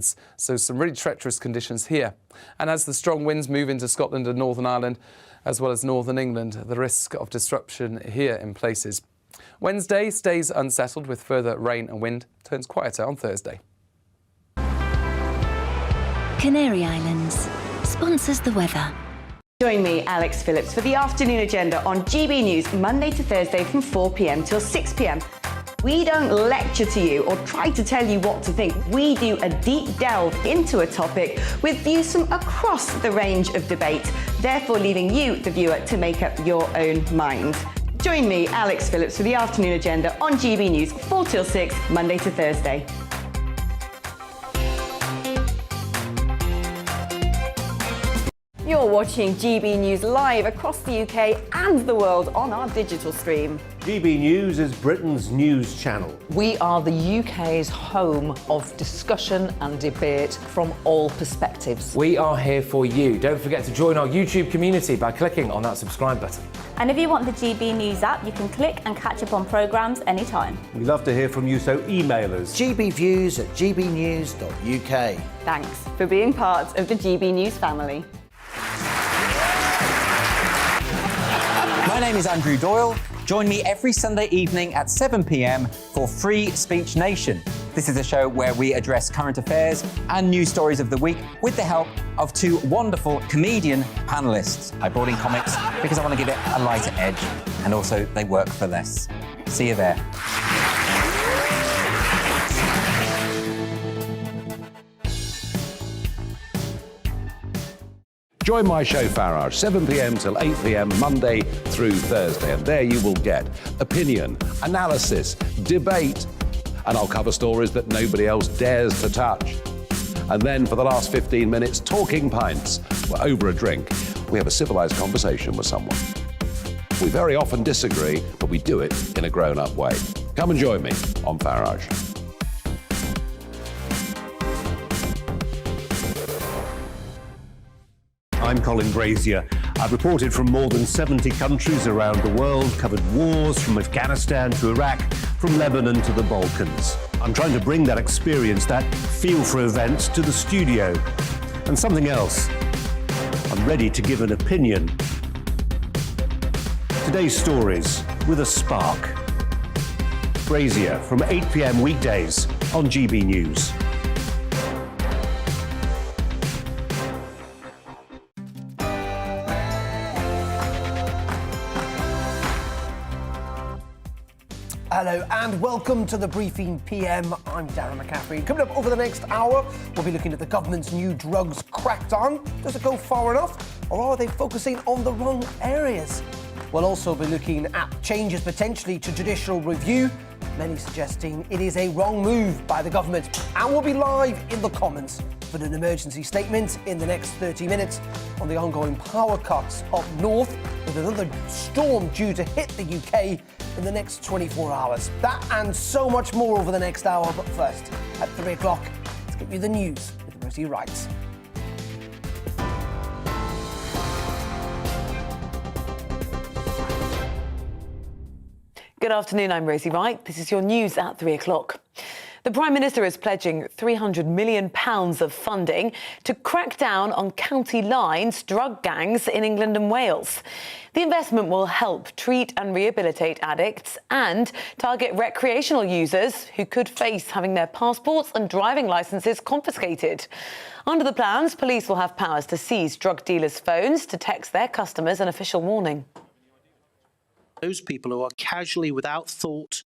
So some really treacherous conditions here. And as the strong winds move into Scotland and Northern Ireland, as well as Northern England, the risk of disruption here in places. Wednesday stays unsettled with further rain and wind, turns quieter on Thursday. Canary Islands sponsors the weather. Join me, Alex Phillips, for the afternoon agenda on GB News, Monday to Thursday from 4 p.m. till 6 p.m. We don't lecture to you or try to tell you what to think. We do a deep delve into a topic with views from across the range of debate, therefore leaving you, the viewer, to make up your own mind. Join me, Alex Phillips, for the afternoon agenda on GB News, 4 till 6, Monday to Thursday. You're watching GB News live across the UK and the world on our digital stream. GB News is Britain's news channel. We are the UK's home of discussion and debate from all perspectives. We are here for you. Don't forget to join our YouTube community by clicking on that subscribe button. And if you want the GB News app, you can click and catch up on programmes anytime. We love to hear from you, so email us. gbviews@gbnews.uk. Thanks for being part of the GB News family. My name is Andrew Doyle. Join me every Sunday evening at 7 p.m. for Free Speech Nation. This is a show where we address current affairs and news stories of the week with the help of two wonderful comedian panellists. I brought in comics because I want to give it a lighter edge, and also they work for less. See you there. Join my show Farage, 7 p.m. till 8 p.m. Monday through Thursday. And there you will get opinion, analysis, debate, and I'll cover stories that nobody else dares to touch. And then for the last 15 minutes, talking pints. We're over a drink. We have a civilised conversation with someone. We very often disagree, but we do it in a grown-up way. Come and join me on Farage. I'm Colin Brazier. I've reported from more than 70 countries around the world, covered wars from Afghanistan to Iraq, from Lebanon to the Balkans. I'm trying to bring that experience, that feel for events, to the studio. And something else, I'm ready to give an opinion. Today's stories with a spark. Brazier from 8 p.m. weekdays on GB News. Hello and welcome to the Briefing PM. I'm Darren McCaffrey. Coming up over the next hour, we'll be looking at the government's new drugs crackdown. Does it go far enough, or are they focusing on the wrong areas? We'll also be looking at changes potentially to judicial review, many suggesting it is a wrong move by the government. And we'll be live in the Commons with an emergency statement in the next 30 minutes on the ongoing power cuts up north, with another storm due to hit the UK in the next 24 hours. That and so much more over the next hour, but first, at 3 o'clock, let's get you the news with Rosie Wright. Good afternoon, I'm Rosie Wright. This is your news at 3 o'clock. The Prime Minister is pledging £300 million of funding to crack down on county lines drug gangs in England and Wales. The investment will help treat and rehabilitate addicts and target recreational users who could face having their passports and driving licences confiscated. Under the plans, police will have powers to seize drug dealers' phones to text their customers an official warning. Those people who are casually, without thought,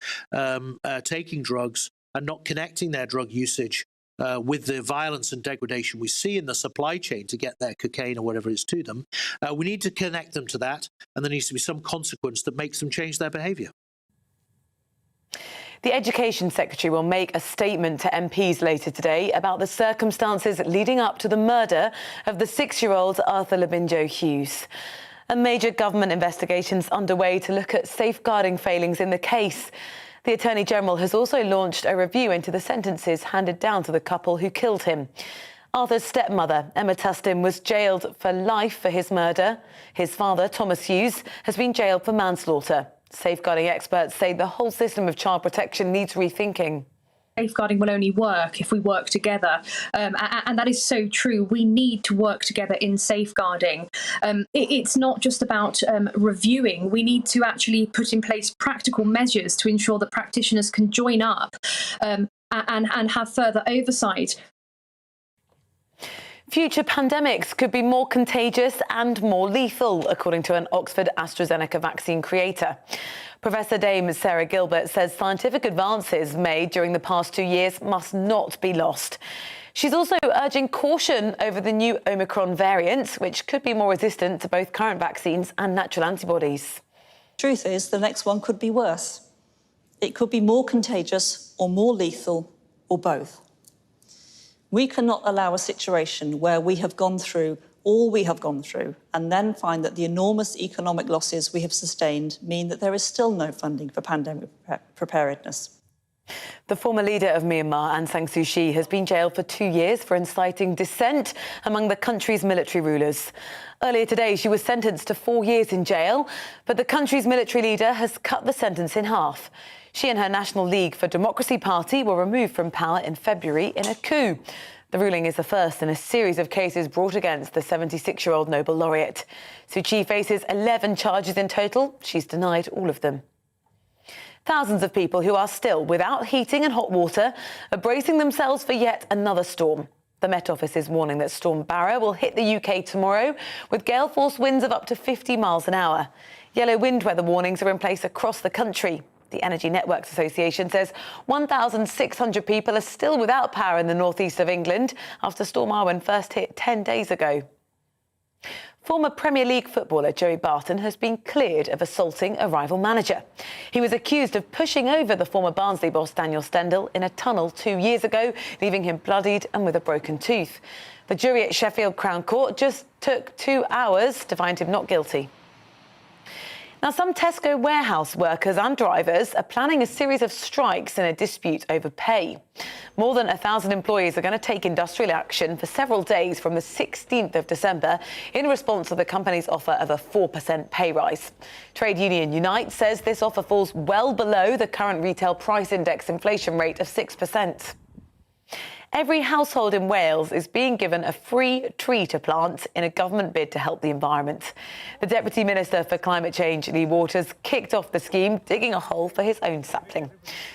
taking drugs and not connecting their drug usage with the violence and degradation we see in the supply chain to get their cocaine or whatever it is to them, we need to connect them to that, and there needs to be some consequence that makes them change their behaviour. The Education Secretary will make a statement to MPs later today about the circumstances leading up to the murder of the 6-year-old Arthur Labinjo Hughes. A major government investigation's underway to look at safeguarding failings in the case. The Attorney-General has also launched a review into the sentences handed down to the couple who killed him. Arthur's stepmother, Emma Tustin, was jailed for life for his murder. His father, Thomas Hughes, has been jailed for manslaughter. Safeguarding experts say the whole system of child protection needs rethinking. Safeguarding will only work if we work together. And that is so true. We need to work together in safeguarding. It's not just about reviewing. We need to actually put in place practical measures to ensure that practitioners can join up and have further oversight. Future pandemics could be more contagious and more lethal, according to an Oxford AstraZeneca vaccine creator. Professor Dame Sarah Gilbert says scientific advances made during the past 2 years must not be lost. She's also urging caution over the new Omicron variant, which could be more resistant to both current vaccines and natural antibodies. Truth is, the next one could be worse. It could be more contagious or more lethal, or both. We cannot allow a situation where we have gone through all we have gone through and then find that the enormous economic losses we have sustained mean that there is still no funding for pandemic preparedness. The former leader of Myanmar, Aung San Suu Kyi, has been jailed for 2 years for inciting dissent among the country's military rulers. Earlier today, she was sentenced to 4 years in jail, but the country's military leader has cut the sentence in half. She and her National League for Democracy party were removed from power in February in a coup. The ruling is the first in a series of cases brought against the 76-year-old Nobel laureate. Suu Kyi faces 11 charges in total. She's denied all of them. Thousands of people who are still without heating and hot water are bracing themselves for yet another storm. The Met Office is warning that Storm Barra will hit the UK tomorrow with gale force winds of up to 50 miles an hour. Yellow wind weather warnings are in place across the country. The Energy Networks Association says 1,600 people are still without power in the northeast of England after Storm Arwen first hit 10 days ago. Former Premier League footballer Joey Barton has been cleared of assaulting a rival manager. He was accused of pushing over the former Barnsley boss Daniel Stendhal in a tunnel 2 years ago, leaving him bloodied and with a broken tooth. The jury at Sheffield Crown Court just took 2 hours to find him not guilty. Now, some Tesco warehouse workers and drivers are planning a series of strikes in a dispute over pay. More than 1,000 employees are going to take industrial action for several days from the 16th of December in response to the company's offer of a 4% pay rise. Trade union Unite says this offer falls well below the current retail price index inflation rate of 6%. Every household in Wales is being given a free tree to plant in a government bid to help the environment. The Deputy Minister for Climate Change, Lee Waters, kicked off the scheme, digging a hole for his own sapling.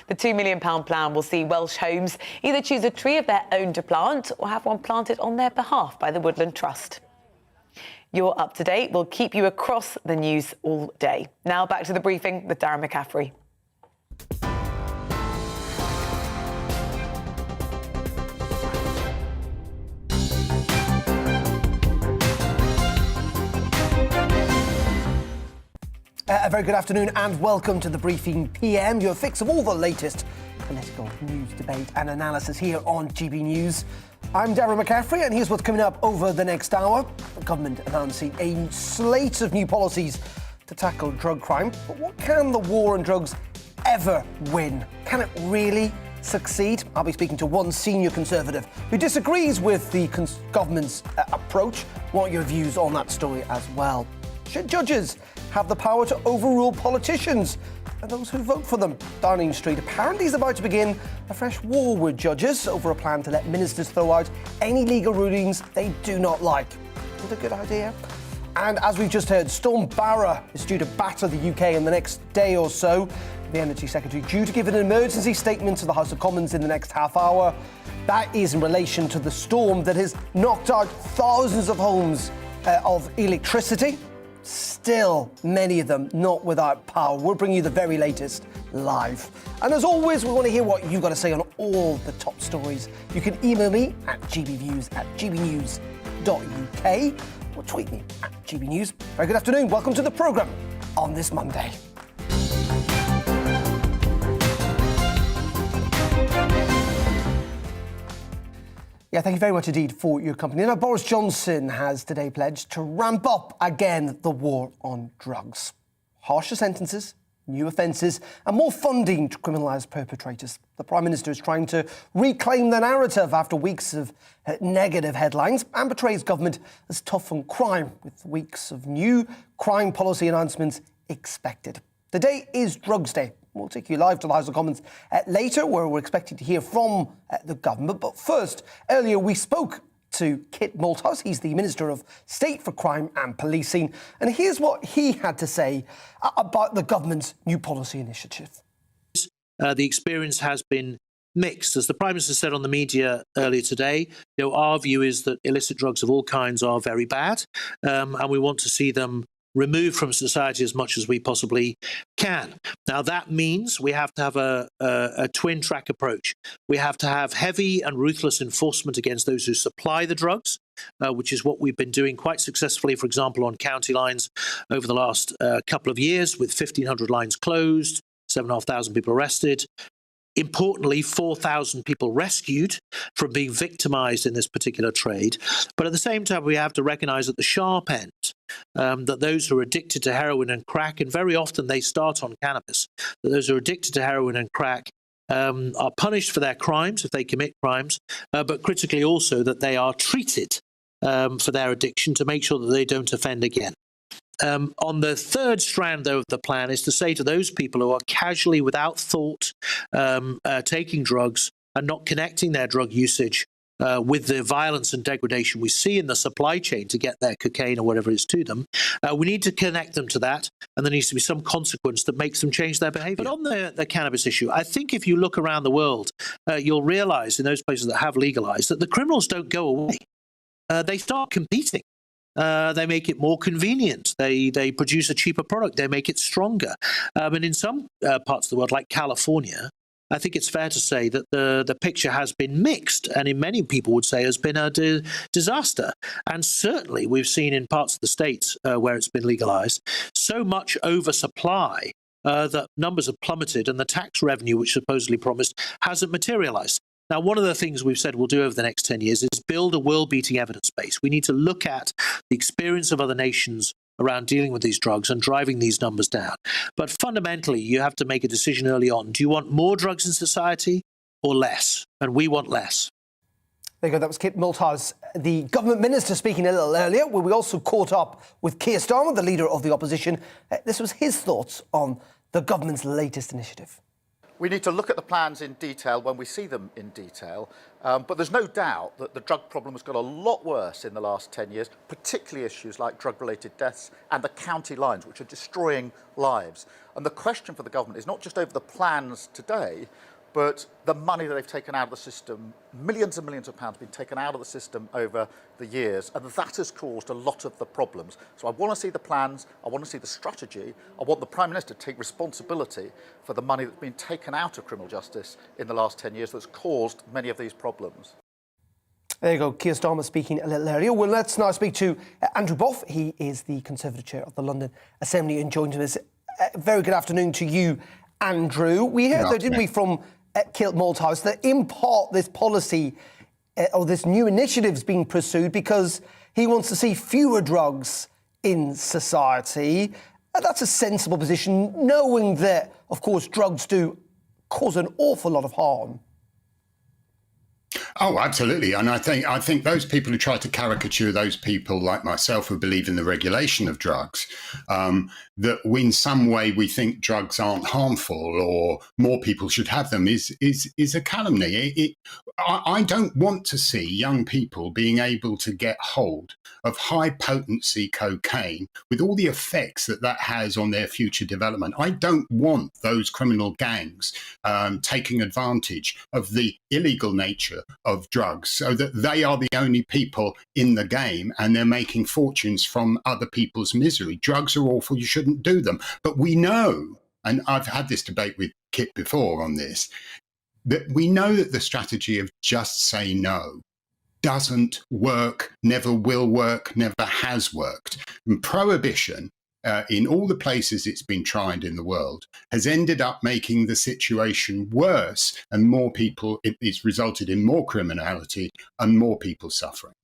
The £2 million plan will see Welsh homes either choose a tree of their own to plant or have one planted on their behalf by the Woodland Trust. You're up to date. We'll keep you across the news all day. Now back to the briefing with Darren McCaffrey. A very good afternoon and welcome to the Briefing PM, your fix of all the latest political news, debate and analysis here on GB News. I'm Darren McCaffrey and here's what's coming up over the next hour. The government announcing a slate of new policies to tackle drug crime. But what can the war on drugs ever win? Can it really succeed? I'll be speaking to one senior Conservative who disagrees with the government's approach. Want your views on that story as well. Should judges have the power to overrule politicians and those who vote for them? Downing Street apparently is about to begin a fresh war with judges over a plan to let ministers throw out any legal rulings they do not like. Is it a good idea? And as we've just heard, Storm Barra is due to batter the UK in the next day or so. The Energy Secretary due to give an emergency statement to the House of Commons in the next half hour. That is in relation to the storm that has knocked out thousands of homes of electricity. Still, many of them not without power. We'll bring you the very latest live. And as always, we want to hear what you've got to say on all the top stories. You can email me at gbviews@gbnews.uk or tweet me at gbnews. Very good afternoon. Welcome to the programme on this Monday. Yeah, thank you very much indeed for your company. Now, Boris Johnson has today pledged to ramp up again the war on drugs. Harsher sentences, new offences and more funding to criminalise perpetrators. The Prime Minister is trying to reclaim the narrative after weeks of negative headlines and portrays government as tough on crime, with weeks of new crime policy announcements expected. Today is Drugs Day, We'll take you live to the House of Commons later, where we're expecting to hear from the government. But first, earlier we spoke to Kit Malthouse. He's the Minister of State for Crime and Policing. And here's what he had to say about the government's new policy initiative. The experience has been mixed. As the Prime Minister said on the media earlier today, our view is that illicit drugs of all kinds are very bad, and we want to see them removed from society as much as we possibly can. Now, that means we have to have a twin-track approach. We have to have heavy and ruthless enforcement against those who supply the drugs, which is what we've been doing quite successfully, for example, on county lines over the last couple of years, with 1,500 lines closed, 7,500 people arrested. Importantly, 4,000 people rescued from being victimized in this particular trade. But at the same time, we have to recognize at the sharp end that those who are addicted to heroin and crack, and very often they start on cannabis, that those who are addicted to heroin and crack are punished for their crimes if they commit crimes, but critically also that they are treated for their addiction to make sure that they don't offend again. On the third strand, though, of the plan is to say to those people who are casually, without thought, taking drugs and not connecting their drug usage with the violence and degradation we see in the supply chain to get their cocaine or whatever it is to them, we need to connect them to that, and there needs to be some consequence that makes them change their behavior. But on the cannabis issue, I think if you look around the world, you'll realize in those places that have legalized that the criminals don't go away. They start competing. They make it more convenient. They produce a cheaper product. They make it stronger. And in some parts of the world, like California, I think it's fair to say that the picture has been mixed, and in many people would say has been a disaster. And certainly we've seen in parts of the states where it's been legalized so much oversupply that numbers have plummeted, and the tax revenue, which supposedly promised, hasn't materialized. Now, one of the things we've said we'll do over the next 10 years is build a world-beating evidence base. We need to look at the experience of other nations around dealing with these drugs and driving these numbers down. But fundamentally, you have to make a decision early on. Do you want more drugs in society or less? And we want less. There you go. That was Kit Malthouse, the government minister, speaking a little earlier, where we also caught up with Keir Starmer, the leader of the opposition. This was his thoughts on the government's latest initiative. We need to look at the plans in detail when we see them in detail, but there's no doubt that the drug problem has got a lot worse in the last 10 years, particularly issues like drug-related deaths and the county lines, which are destroying lives. And the question for the government is not just over the plans today, but the money that they've taken out of the system. Millions and millions of pounds have been taken out of the system over the years, and that has caused a lot of the problems. So I want to see the plans, I want to see the strategy, I want the Prime Minister to take responsibility for the money that's been taken out of criminal justice in the last 10 years that's caused many of these problems. There you go, Keir Starmer speaking a little earlier. Well, let's now speak to Andrew Boff. He is the Conservative Chair of the London Assembly and joins us. Very good afternoon to you, Andrew. We heard, though, didn't we, from Kit Malthouse, that in part this policy or this new initiative is being pursued because he wants to see fewer drugs in society. That's a sensible position, knowing that, of course, drugs do cause an awful lot of harm. Oh, absolutely. And I think those people who try to caricature those people like myself who believe in the regulation of drugs, that in some way we think drugs aren't harmful or more people should have them is a calumny. I don't want to see young people being able to get hold of high potency cocaine with all the effects that has on their future development. I don't want those criminal gangs taking advantage of the illegal nature of drugs so that they are the only people in the game and they're making fortunes from other people's misery. Drugs are awful, you shouldn't do them. But we know, and I've had this debate with Kit before on this, that we know that the strategy of just say no doesn't work, never will work, never has worked. And prohibition, in all the places it's been tried in the world, has ended up making the situation worse and more people, it's resulted in more criminality and more people suffering.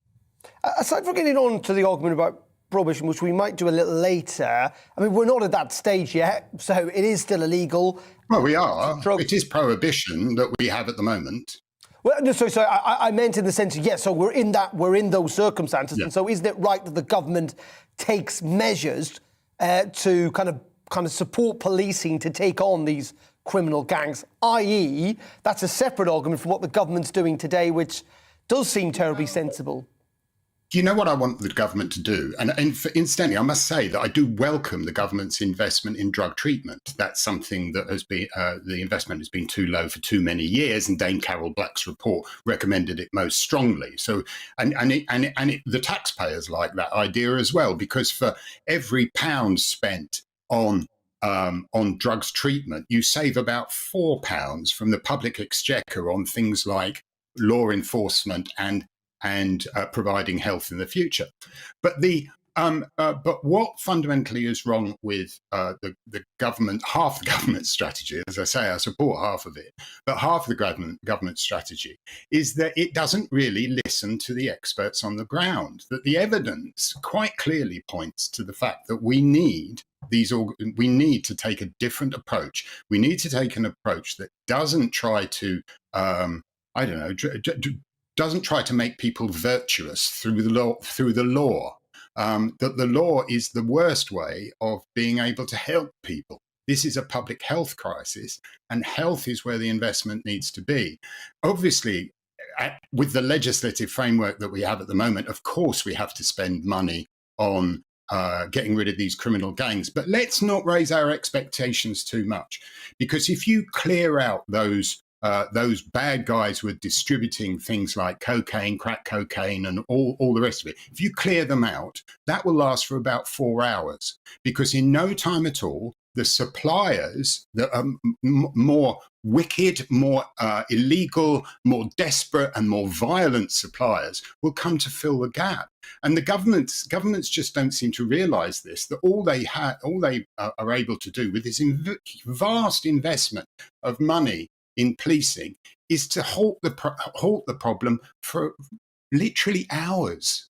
Aside from getting on to the argument about prohibition, which we might do a little later, I mean, we're not at that stage yet, so it is still illegal. Well, we are. It is prohibition that we have at the moment. Well, no, sorry, I meant in the sense of, yes, so we're in those circumstances. Yeah. And so isn't it right that the government takes measures to kind of support policing to take on these criminal gangs, i.e. that's a separate argument from what the government's doing today, which does seem terribly sensible. Do you know what I want the government to do? And incidentally, I must say that I do welcome the government's investment in drug treatment. That's something that has been, the investment has been too low for too many years, and Dame Carol Black's report recommended it most strongly. So, the taxpayers like that idea as well, because for every pound spent on drugs treatment, you save about £4 from the public exchequer on things like law enforcement and providing health in the future. But but what fundamentally is wrong with the government, half the government strategy, as I say, I support half of it, but half of the government strategy is that it doesn't really listen to the experts on the ground, that the evidence quite clearly points to the fact that we need to take a different approach. We need to take an approach that doesn't try to, doesn't try to make people virtuous through the law. That the law is the worst way of being able to help people. This is a public health crisis, and health is where the investment needs to be. Obviously, with the legislative framework that we have at the moment, of course, we have to spend money on getting rid of these criminal gangs. But let's not raise our expectations too much, because if you clear out those bad guys who are distributing things like cocaine, crack cocaine, and all the rest of it, if you clear them out, that will last for about 4 hours, because in no time at all, the suppliers that are more wicked, more illegal, more desperate, and more violent suppliers will come to fill the gap. And the governments just don't seem to realise this, that all they are able to do with this vast investment of money in policing is to halt the problem for literally hours.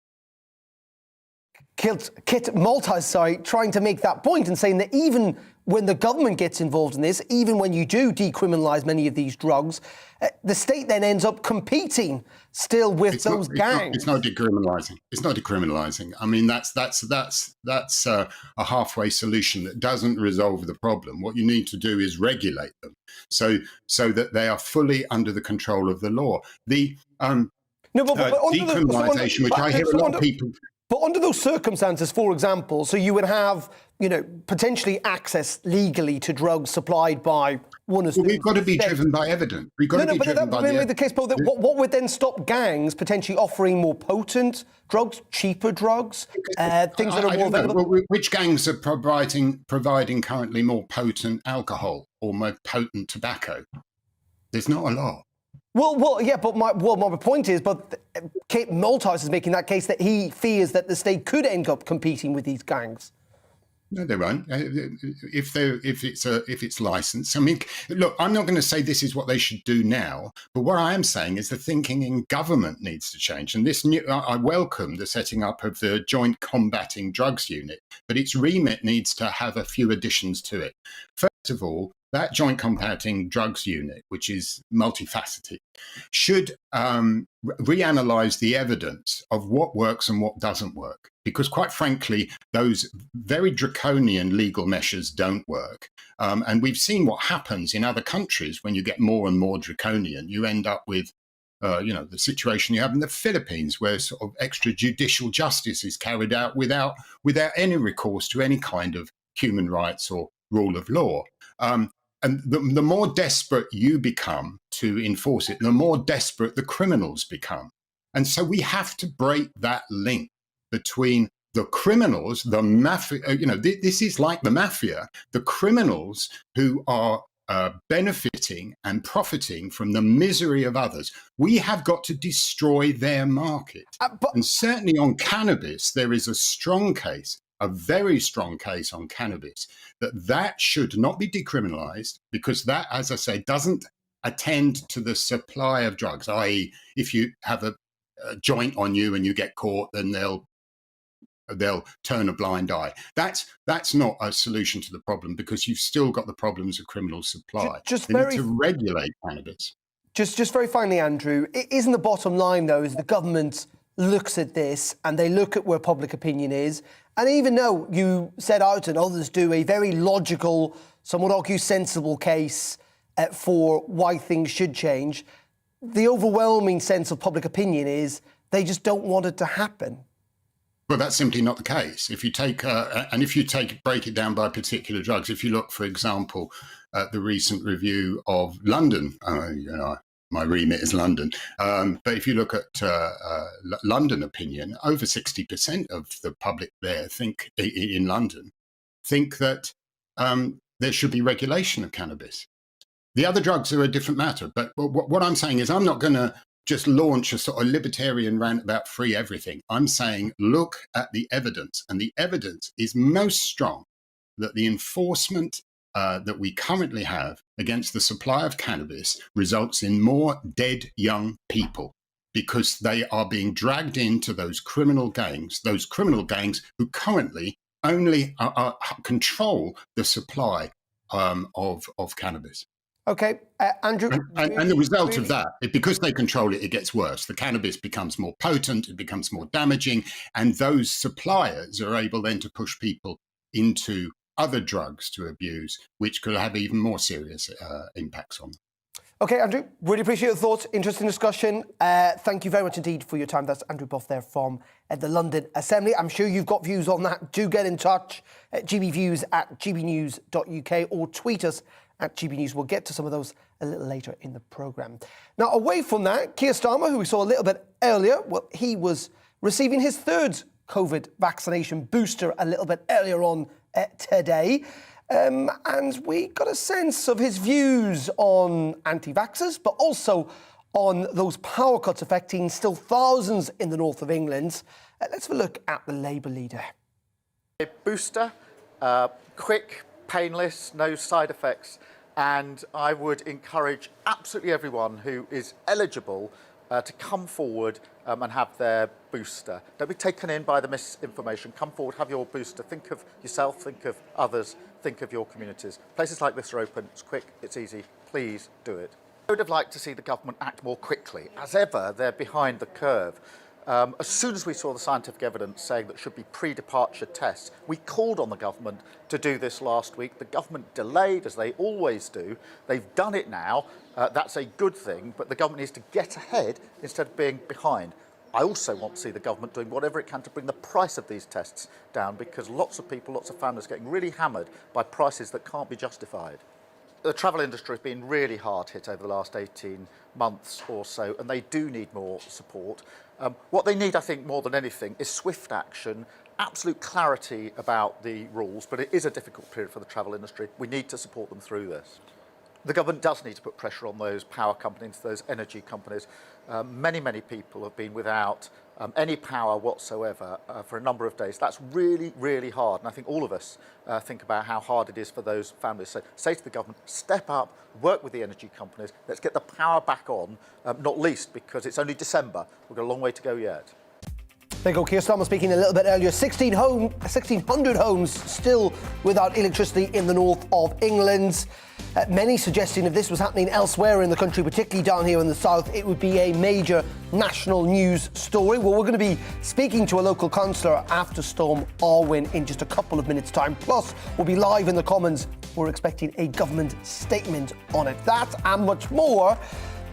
Kit Maltese, trying to make that point and saying that even when the government gets involved in this, even when you do decriminalise many of these drugs, the state then ends up competing still with those gangs. It's not decriminalising. It's not decriminalising. I mean, that's a halfway solution that doesn't resolve the problem. What you need to do is regulate them so that they are fully under the control of the law. The decriminalisation, which I hear a lot of people. But under those circumstances, for example, so you would have, potentially access legally to drugs supplied by one of the... We've got to be driven by evidence. We've got to be driven by the case. But what would then stop gangs potentially offering more potent drugs, cheaper drugs, things that are more available? Well, which gangs are providing currently more potent alcohol or more potent tobacco? There's not a lot. Well, yeah, but my point is, Kit Maltese is making that case that he fears that the state could end up competing with these gangs. No, they won't. If it's licensed. I mean, look, I'm not going to say this is what they should do now, but what I am saying is the thinking in government needs to change. And I welcome the setting up of the Joint Combating Drugs Unit, but its remit needs to have a few additions to it. First of all, that Joint Combating Drugs Unit, which is multifaceted, should reanalyse the evidence of what works and what doesn't work. Because quite frankly, those very draconian legal measures don't work. And we've seen what happens in other countries when you get more and more draconian. You end up with the situation you have in the Philippines, where sort of extrajudicial justice is carried out without any recourse to any kind of human rights or rule of law. And the more desperate you become to enforce it, the more desperate the criminals become. And so we have to break that link between the criminals, the mafia, this is like the mafia, the criminals who are benefiting and profiting from the misery of others. We have got to destroy their market. And certainly on cannabis, there is a very strong case on cannabis, that should not be decriminalised, because that, as I say, doesn't attend to the supply of drugs, i.e. if you have a joint on you and you get caught, then they'll turn a blind eye. That's not a solution to the problem, because you've still got the problems of criminal supply. They need to regulate cannabis. Just very finally, Andrew, isn't the bottom line, though, is the government looks at this and they look at where public opinion is, and even though you set out and others do a very logical, some would argue sensible case for why things should change. The overwhelming sense of public opinion is they just don't want it to happen. Well, that's simply not the case. If you take break it down by particular drugs, if you look, for example, at the recent review of London, my remit is London, but if you look at London opinion, over 60% of the public there in London think that there should be regulation of cannabis. The other drugs are a different matter. But what I'm saying is I'm not going to just launch a sort of libertarian rant about free everything. I'm saying look at the evidence. And the evidence is most strong that the enforcement that we currently have against the supply of cannabis results in more dead young people because they are being dragged into those criminal gangs who currently only control the supply of cannabis. Okay, Andrew. And the result of that, because they control it, it gets worse. The cannabis becomes more potent, it becomes more damaging, and those suppliers are able then to push people into other drugs to abuse, which could have even more serious impacts on them. Okay, Andrew, really appreciate your thoughts. Interesting discussion. Thank you very much indeed for your time. That's Andrew Buff there from the London Assembly. I'm sure you've got views on that. Do get in touch at gbviews@gbnews.uk or tweet us at GBNews. We'll get to some of those a little later in the programme. Now, away from that, Keir Starmer, who we saw a little bit earlier, well, he was receiving his third COVID vaccination booster a little bit earlier on today. And we got a sense of his views on anti-vaxxers, but also on those power cuts affecting still thousands in the north of England. Let's have a look at the Labour leader. A booster, quick, painless, no side effects, and I would encourage absolutely everyone who is eligible to come forward and have their booster. Don't be taken in by the misinformation. Come forward, have your booster. Think of yourself, think of others, think of your communities. Places like this are open, it's quick, it's easy. Please do it. I would have liked to see the government act more quickly. As ever, they're behind the curve. As soon as we saw the scientific evidence saying that should be pre-departure tests, we called on the government to do this last week. The government delayed, as they always do. They've done it now. That's a good thing, but the government needs to get ahead instead of being behind. I also want to see the government doing whatever it can to bring the price of these tests down, because lots of people, lots of families are getting really hammered by prices that can't be justified. The travel industry has been really hard hit over the last 18 months or so, and they do need more support. What they need, I think, more than anything, is swift action, absolute clarity about the rules, but it is a difficult period for the travel industry. We need to support them through this. The government does need to put pressure on those power companies, those energy companies. Many people have been without any power whatsoever for a number of days. That's really, really hard. And I think all of us think about how hard it is for those families. So say to the government, step up, work with the energy companies. Let's get the power back on, not least because it's only December. We've got a long way to go yet. There you go, Keir Starmer speaking a little bit earlier. 1,600 homes still without electricity in the north of England. Many suggesting if this was happening elsewhere in the country, particularly down here in the south, it would be a major national news story. Well, we're going to be speaking to a local councillor after Storm Arwen in just a couple of minutes' time. Plus, we'll be live in the Commons. We're expecting a government statement on it. That and much more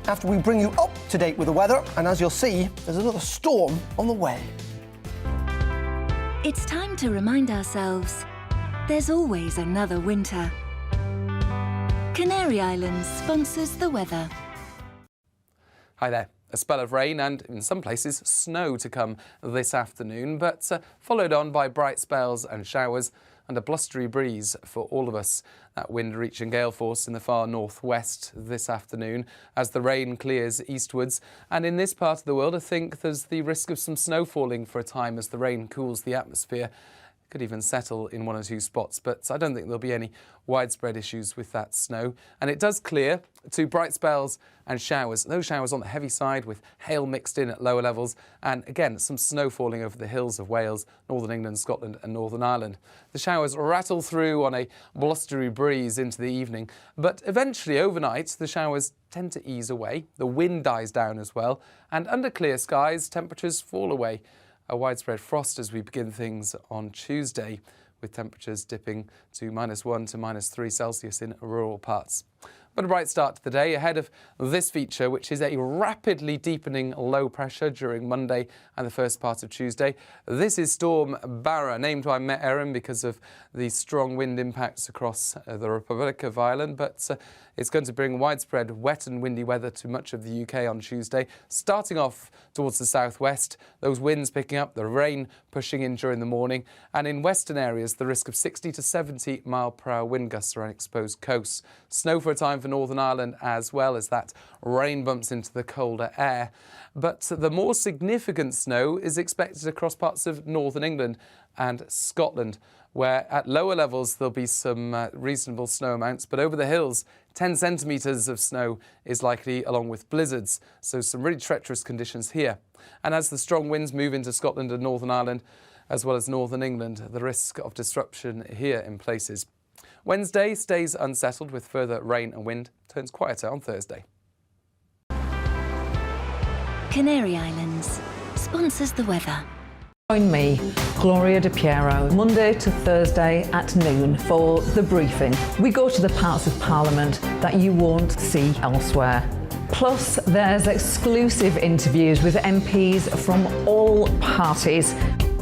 after we bring you up to date with the weather. And as you'll see, there's another storm on the way. It's time to remind ourselves there's always another winter. Canary Islands sponsors the weather. Hi there. A spell of rain and, in some places, snow to come this afternoon, but followed on by bright spells and showers and a blustery breeze for all of us. That wind reaching gale force in the far northwest this afternoon as the rain clears eastwards. And in this part of the world, I think there's the risk of some snow falling for a time as the rain cools the atmosphere. Could even settle in one or two spots, but I don't think there'll be any widespread issues with that snow. And it does clear to bright spells and showers. Those showers on the heavy side with hail mixed in at lower levels. And again, some snow falling over the hills of Wales, Northern England, Scotland and Northern Ireland. The showers rattle through on a blustery breeze into the evening. But eventually overnight, the showers tend to ease away. The wind dies down as well. And under clear skies, temperatures fall away. A widespread frost as we begin things on Tuesday, with temperatures dipping to -1 to -3 Celsius in rural parts. But a bright start to the day ahead of this feature, which is a rapidly deepening low pressure during Monday and the first part of Tuesday. This is Storm Barra, named by Met Erin because of the strong wind impacts across the Republic of Ireland. But it's going to bring widespread wet and windy weather to much of the UK on Tuesday, starting off towards the southwest. Those winds picking up, the rain pushing in during the morning. And in western areas, the risk of 60 to 70 mile-per-hour wind gusts around exposed coasts. Snow for a time for Northern Ireland, as well as that rain bumps into the colder air. But the more significant snow is expected across parts of northern England and Scotland, where at lower levels there'll be some reasonable snow amounts, but over the hills 10 centimetres of snow is likely, along with blizzards, so some really treacherous conditions here. And as the strong winds move into Scotland and Northern Ireland, as well as northern England, the risk of disruption here in places. Wednesday stays unsettled with further rain and wind, turns quieter on Thursday. Canary Islands sponsors the weather. Join me, Gloria De Piero, Monday to Thursday at noon for The Briefing. We go to the parts of Parliament that you won't see elsewhere. Plus, there's exclusive interviews with MPs from all parties.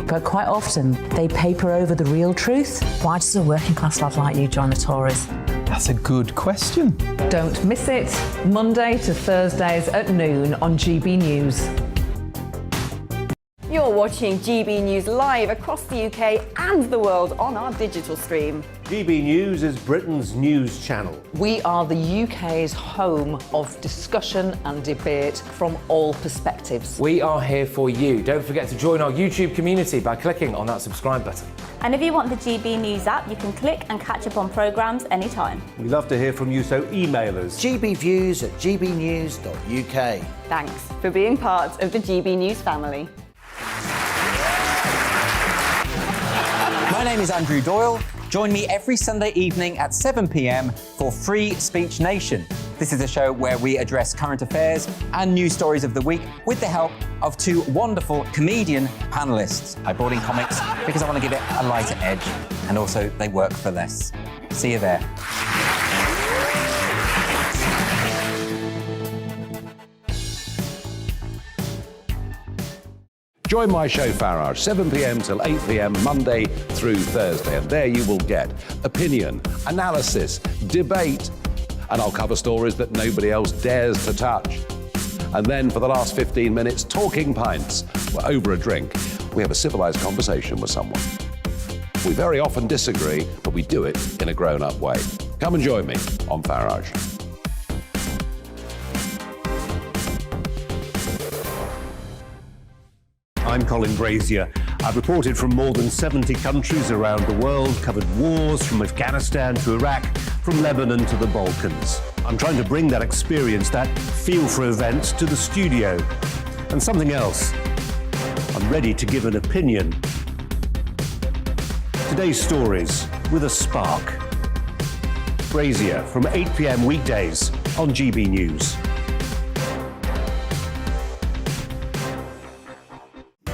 But quite often, they paper over the real truth. Why does a working class lad like you join the Tories? That's a good question. Don't miss it. Monday to Thursdays at noon on GB News. You're watching GB News live across the UK and the world on our digital stream. GB News is Britain's news channel. We are the UK's home of discussion and debate from all perspectives. We are here for you. Don't forget to join our YouTube community by clicking on that subscribe button. And if you want the GB News app, you can click and catch up on programmes anytime. We love to hear from you, so email us. gbviews@gbnews.uk. Thanks for being part of the GB News family. My name is Andrew Doyle. Join me every Sunday evening at 7 p.m. for Free Speech Nation. This is a show where we address current affairs and news stories of the week with the help of two wonderful comedian panellists. I brought in comics because I want to give it a lighter edge, and also they work for less. See you there. Join my show Farage, 7 p.m. till 8 p.m. Monday through Thursday, and there you will get opinion, analysis, debate, and I'll cover stories that nobody else dares to touch. And then for the last 15 minutes, talking pints. We're over a drink. We have a civilised conversation with someone. We very often disagree, but we do it in a grown-up way. Come and join me on Farage. I'm Colin Brazier. I've reported from more than 70 countries around the world, covered wars from Afghanistan to Iraq, from Lebanon to the Balkans. I'm trying to bring that experience, that feel for events, to the studio. And something else. I'm ready to give an opinion. Today's stories with a spark. Brazier from 8 p.m. weekdays on GB News.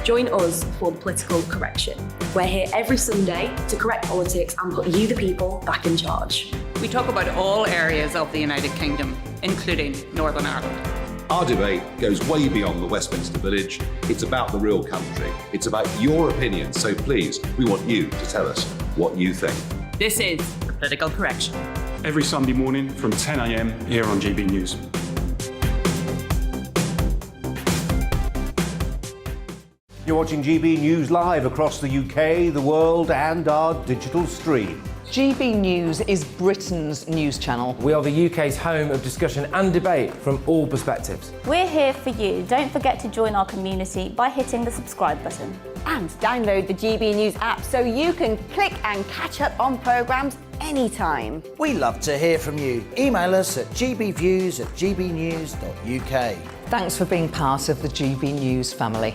Join us for the Political Correction. We're here every Sunday to correct politics and put you, the people, back in charge. We talk about all areas of the United Kingdom, including Northern Ireland. Our debate goes way beyond the Westminster Village. It's about the real country. It's about your opinion. So please, we want you to tell us what you think. This is the Political Correction. Every Sunday morning from 10 a.m. here on GB News. You're watching GB News live across the UK, the world, and our digital stream. GB News is Britain's news channel. We are the UK's home of discussion and debate from all perspectives. We're here for you. Don't forget to join our community by hitting the subscribe button. And download the GB News app so you can click and catch up on programmes anytime. We love to hear from you. Email us at gbviews@gbnews.uk. Thanks for being part of the GB News family.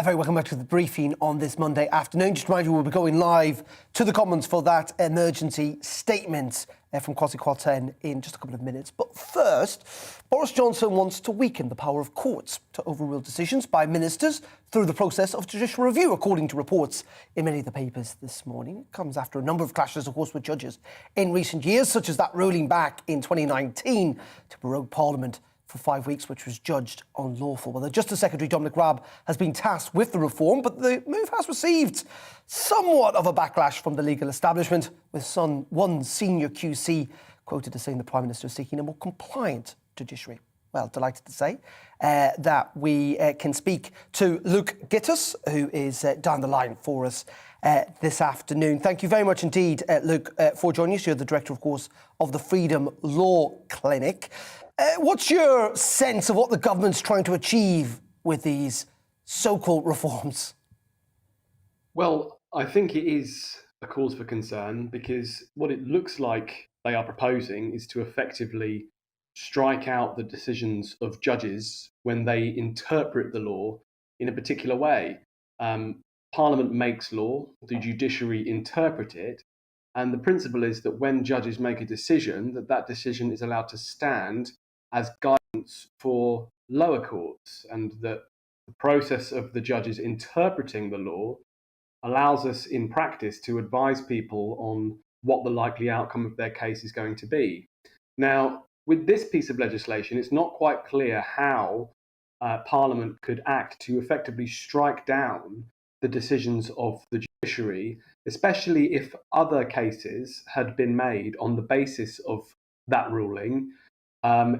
Very welcome back to the briefing on this Monday afternoon. Just to remind you, we'll be going live to the Commons for that emergency statement from Kwasi Kwarteng in just a couple of minutes. But first, Boris Johnson wants to weaken the power of courts to overrule decisions by ministers through the process of judicial review, according to reports in many of the papers this morning. It comes after a number of clashes, of course, with judges in recent years, such as that ruling back in 2019 to prorogue Parliament for 5 weeks, which was judged unlawful. Well, the Justice Secretary, Dominic Raab, has been tasked with the reform, but the move has received somewhat of a backlash from the legal establishment, with one senior QC quoted as saying the Prime Minister is seeking a more compliant judiciary. Well, delighted to say that we can speak to Luke Gittus, who is down the line for us this afternoon. Thank you very much indeed, Luke, for joining us. You're the Director, of course, of the Freedom Law Clinic. What's your sense of what the government's trying to achieve with these so-called reforms? Well, I think it is a cause for concern because what it looks like they are proposing is to effectively strike out the decisions of judges when they interpret the law in a particular way. Parliament makes law, the judiciary interpret it, and the principle is that when judges make a decision, that decision is allowed to stand as guidance for lower courts, and that the process of the judges interpreting the law allows us in practice to advise people on what the likely outcome of their case is going to be. Now, with this piece of legislation, it's not quite clear how Parliament could act to effectively strike down the decisions of the judiciary, especially if other cases had been made on the basis of that ruling.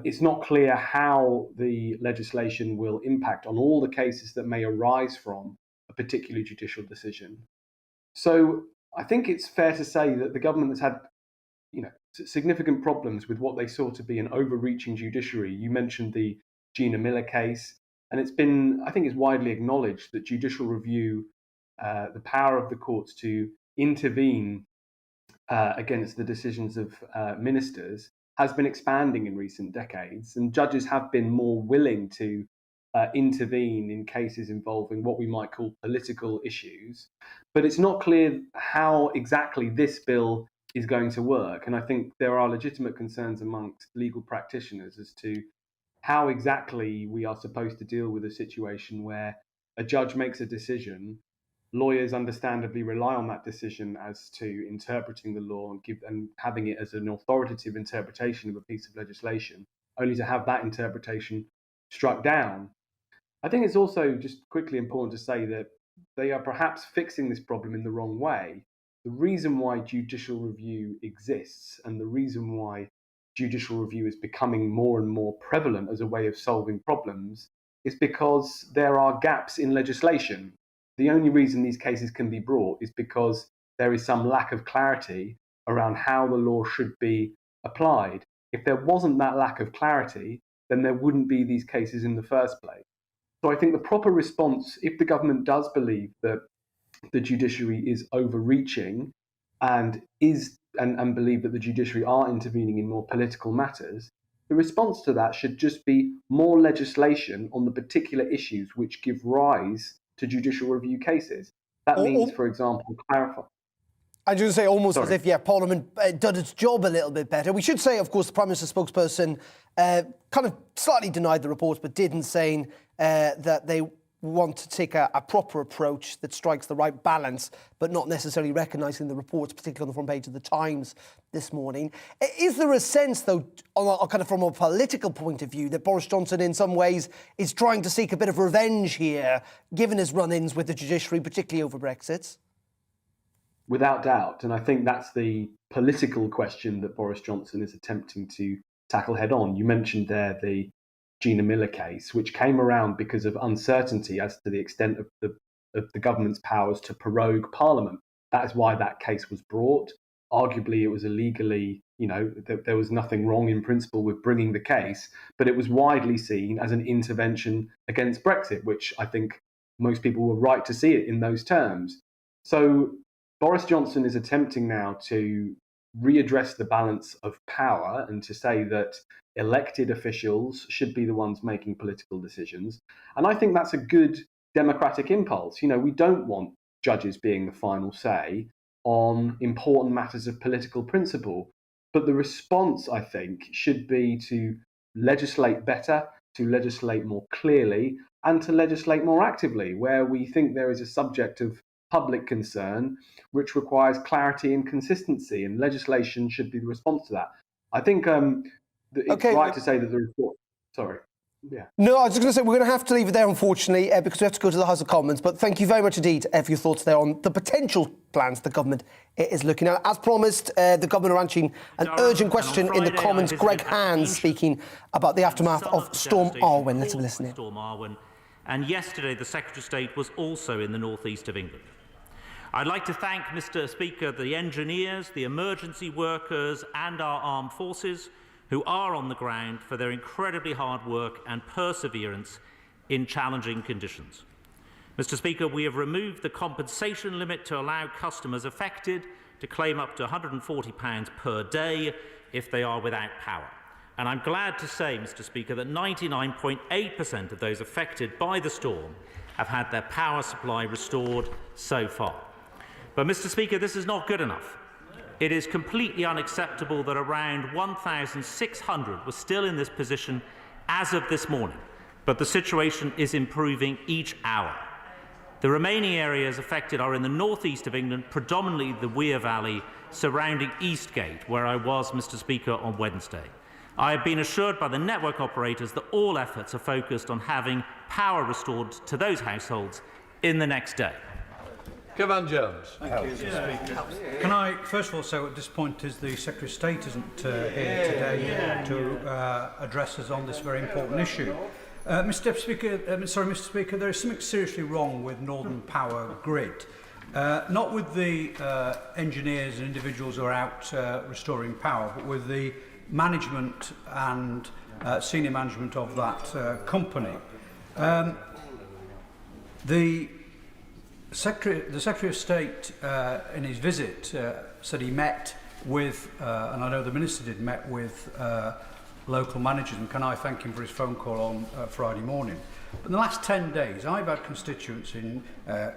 It's not clear how the legislation will impact on all the cases that may arise from a particular judicial decision. So I think it's fair to say that the government has had, significant problems with what they saw to be an overreaching judiciary. You mentioned the Gina Miller case, and I think it's widely acknowledged that judicial review, the power of the courts to intervene against the decisions of ministers, has been expanding in recent decades, and judges have been more willing to intervene in cases involving what we might call political issues. But it's not clear how exactly this bill is going to work, and I think there are legitimate concerns amongst legal practitioners as to how exactly we are supposed to deal with a situation where a judge makes a decision. Lawyers understandably rely on that decision as to interpreting the law and having it as an authoritative interpretation of a piece of legislation, only to have that interpretation struck down. I think it's also just quickly important to say that they are perhaps fixing this problem in the wrong way. The reason why judicial review exists and the reason why judicial review is becoming more and more prevalent as a way of solving problems is because there are gaps in legislation. The only reason these cases can be brought is because there is some lack of clarity around how the law should be applied. If there wasn't that lack of clarity, then there wouldn't be these cases in the first place. So I think the proper response, if the government does believe that the judiciary is overreaching and believe that the judiciary are intervening in more political matters, the response to that should just be more legislation on the particular issues which give rise to judicial review cases. That means, for example, clarify. I just say almost as if, Parliament did its job a little bit better. We should say, of course, the Prime Minister's spokesperson kind of slightly denied the reports, but didn't, saying that they want to take a proper approach that strikes the right balance, but not necessarily recognising the reports, particularly on the front page of the Times this morning. Is there a sense, though, kind of from a political point of view, that Boris Johnson in some ways is trying to seek a bit of revenge here, given his run-ins with the judiciary, particularly over Brexit? Without doubt. And I think that's the political question that Boris Johnson is attempting to tackle head on. You mentioned there the Gina Miller case, which came around because of uncertainty as to the extent of the government's powers to prorogue Parliament. That is why that case was brought. Arguably, it was illegally, there was nothing wrong in principle with bringing the case, but it was widely seen as an intervention against Brexit, which I think most people were right to see it in those terms. So Boris Johnson is attempting now to readdress the balance of power and to say that elected officials should be the ones making political decisions. And I think that's a good democratic impulse. You know, we don't want judges being the final say on important matters of political principle. But the response, I think, should be to legislate better, to legislate more clearly, and to legislate more actively where we think there is a subject of public concern which requires clarity and consistency, and legislation should be the response to that. I think it's right to say that the report... Sorry. Yeah. No, I was just going to say we're going to have to leave it there, unfortunately, because we have to go to the House of Commons. But thank you very much indeed for your thoughts there on the potential plans the government is looking at. As promised, the government are answering an urgent question in the Commons. Greg Hands speaking about the aftermath of Storm Arwen. Let's have a listen here. Storm Arwen. And yesterday, the Secretary of State was also in the northeast of England. I'd like to thank, Mr. Speaker, the engineers, the emergency workers, and our armed forces who are on the ground for their incredibly hard work and perseverance in challenging conditions. Mr. Speaker, we have removed the compensation limit to allow customers affected to claim up to £140 per day if they are without power. And I'm glad to say, Mr. Speaker, that 99.8% of those affected by the storm have had their power supply restored so far. But, Mr. Speaker, this is not good enough. It is completely unacceptable that around 1,600 were still in this position as of this morning, but the situation is improving each hour. The remaining areas affected are in the northeast of England, predominantly the Wear Valley surrounding Eastgate, where I was, Mr. Speaker, on Wednesday. I have been assured by the network operators that all efforts are focused on having power restored to those households in the next day. Kevin Jones. Thank you, Mr. Speaker. Can I first of all say what disappointed the Secretary of State isn't here today to address us on this very important issue. Mr. Speaker, there is something seriously wrong with Northern Power Grid. Not with the engineers and individuals who are out restoring power, but with the management and senior management of that company. The Secretary of State, in his visit, said he met with, and I know the Minister did, met with local managers, and can I thank him for his phone call on Friday morning. But in the last 10 days, I've had constituents in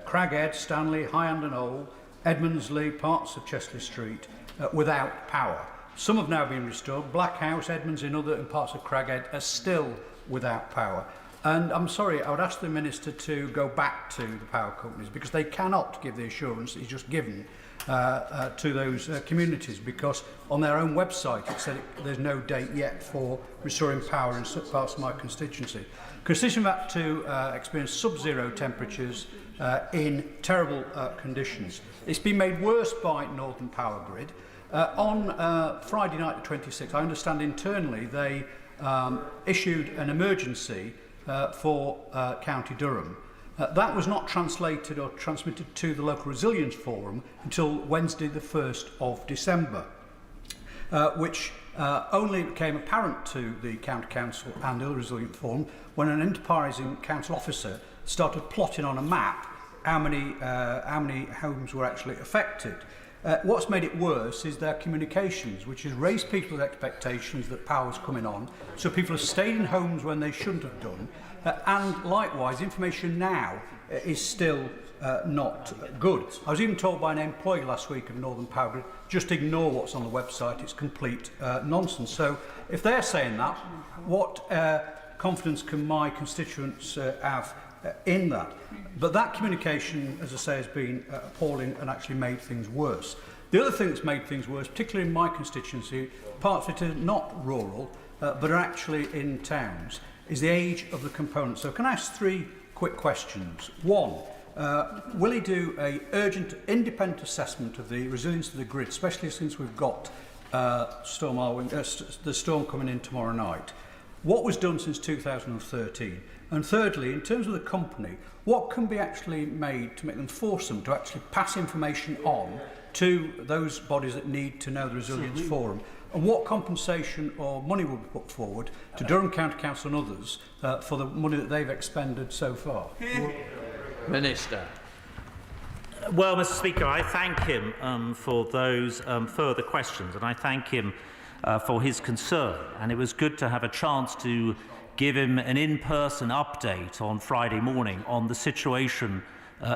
Craghead, Stanley, High and Old, Edmondsley, parts of Chesley Street, without power. Some have now been restored. Blackhouse, Edmonds and other and parts of Craghead are still without power. And I'm sorry, I would ask the Minister to go back to the power companies because they cannot give the assurance that he's just given to those communities, because on their own website it said there's no date yet for restoring power in some parts of my constituency. Constituents have had to experience sub-zero temperatures in terrible conditions. It's been made worse by Northern Power Grid. On Friday night the 26th, I understand internally they issued an emergency for County Durham. That was not translated or transmitted to the Local Resilience Forum until Wednesday the 1st of December, which only became apparent to the County Council and the Resilience Forum when an enterprising council officer started plotting on a map how many homes were actually affected. What's made it worse is their communications, which has raised people's expectations that power's coming on, so people have stayed in homes when they shouldn't have done, and likewise, information now is still not good. I was even told by an employee last week of Northern Power Grid, just ignore what's on the website, it's complete nonsense. So if they're saying that, what confidence can my constituents have in that? But that communication, as I say, has been appalling and actually made things worse. The other thing that's made things worse, particularly in my constituency, parts of it are not rural, but are actually in towns, is the age of the components. So can I ask three quick questions? One, will he do an urgent independent assessment of the resilience of the grid, especially since we've got the storm coming in tomorrow night? What was done since 2013? And thirdly, in terms of the company, what can be actually made to make them force them to actually pass information on to those bodies that need to know the Resilience Forum? And what compensation or money will be put forward to Durham County Council and others for the money that they've expended so far? Minister. Well, Mr. Speaker, I thank him for those further questions, and I thank him for his concern. And it was good to have a chance to give him an in-person update on Friday morning on the situation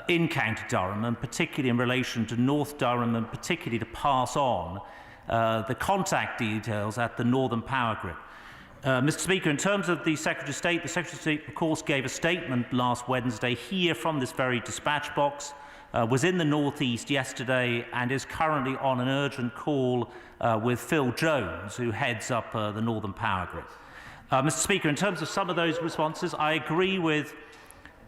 in County Durham, and particularly in relation to North Durham, and particularly to pass on the contact details at the Northern Power Grid. Mr. Speaker, in terms of the Secretary of State, the Secretary of State, of course, gave a statement last Wednesday here from this very dispatch box, was in the North East yesterday and is currently on an urgent call with Phil Jones, who heads up the Northern Power Grid. Mr. Speaker, in terms of some of those responses, I agree with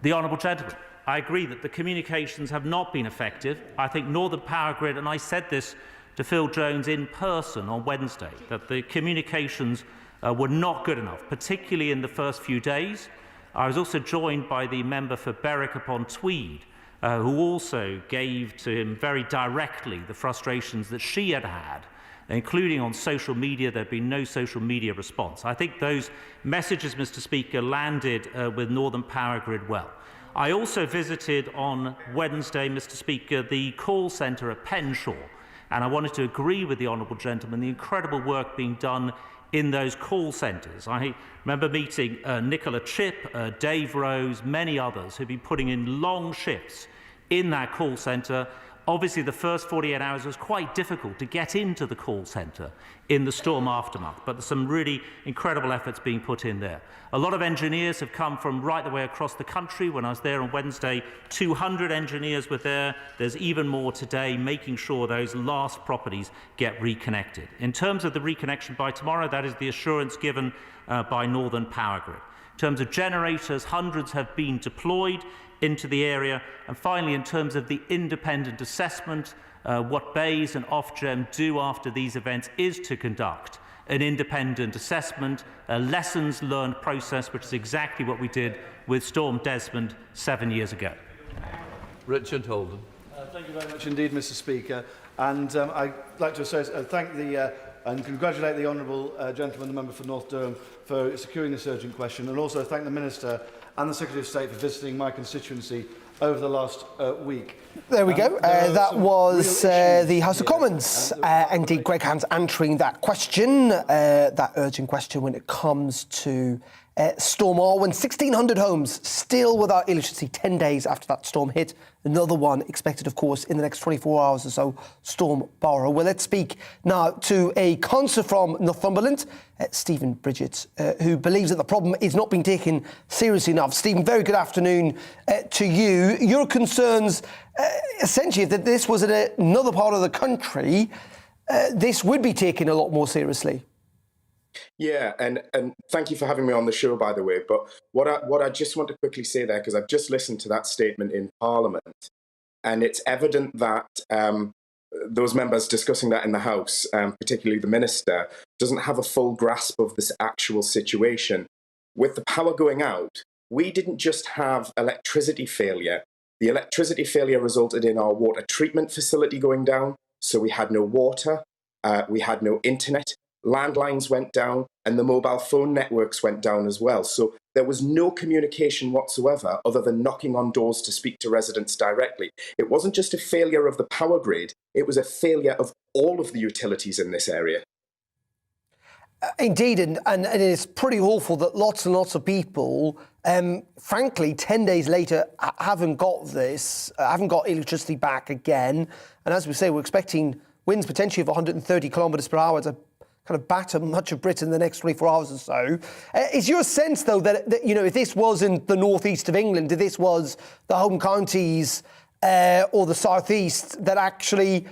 the Honourable Gentleman. I agree that the communications have not been effective. I think Northern Power Grid, and I said this to Phil Jones in person on Wednesday, that the communications were not good enough, particularly in the first few days. I was also joined by the member for Berwick-upon-Tweed, who also gave to him very directly the frustrations that she had had, including on social media. There had been no social media response. I think those messages, Mr. Speaker, landed with Northern Power Grid well. I also visited on Wednesday, Mr. Speaker, the call centre at Penshaw, and I wanted to agree with the Honourable Gentleman the incredible work being done in those call centres. I remember meeting Nicola Chipp, Dave Rose, many others who've been putting in long shifts in that call centre. Obviously, the first 48 hours was quite difficult to get into the call centre in the storm aftermath, but there's some really incredible efforts being put in there. A lot of engineers have come from right the way across the country. When I was there on Wednesday, 200 engineers were there. There's even more today, making sure those last properties get reconnected. In terms of the reconnection by tomorrow, that is the assurance given by Northern Power Grid. In terms of generators, hundreds have been deployed into the area. And finally, in terms of the independent assessment, what BEIS and Ofgem do after these events is to conduct an independent assessment, a lessons learned process, which is exactly what we did with Storm Desmond 7 years ago. Richard Holden. Thank you very much indeed, Mr. Speaker. And I'd like to thank and congratulate the honourable gentleman, the member for North Durham, for securing this urgent question, and also thank the Minister and the Secretary of State for visiting my constituency over the last week. There we go. That was the House of Commons. Indeed, Greg Hands answering that question, that urgent question when it comes to Storm Arwen. 1,600 homes still without electricity 10 days after that storm hit. Another one expected, of course, in the next 24 hours or so, Storm Barbara. Well, let's speak now to a councillor from Northumberland, Stephen Bridget, who believes that the problem is not being taken seriously enough. Stephen, very good afternoon to you. Your concerns, essentially, that this was in another part of the country, this would be taken a lot more seriously. Yeah, and thank you for having me on the show, by the way. But what I just want to quickly say there, because I've just listened to that statement in Parliament, and it's evident that those members discussing that in the House, particularly the Minister, doesn't have a full grasp of this actual situation. With the power going out, we didn't just have electricity failure. The electricity failure resulted in our water treatment facility going down, so we had no water, we had no internet. Landlines went down and the mobile phone networks went down as well. So there was no communication whatsoever other than knocking on doors to speak to residents directly. It wasn't just a failure of the power grid, it was a failure of all of the utilities in this area. Indeed, and it is pretty awful that lots and lots of people, frankly, 10 days later, haven't got electricity back again. And as we say, we're expecting winds potentially of 130 kilometres per hour to kind of batter much of Britain in the next 24 hours or so. Is your sense, though, that if this wasn't the northeast of England, if this was the home counties or the southeast, that actually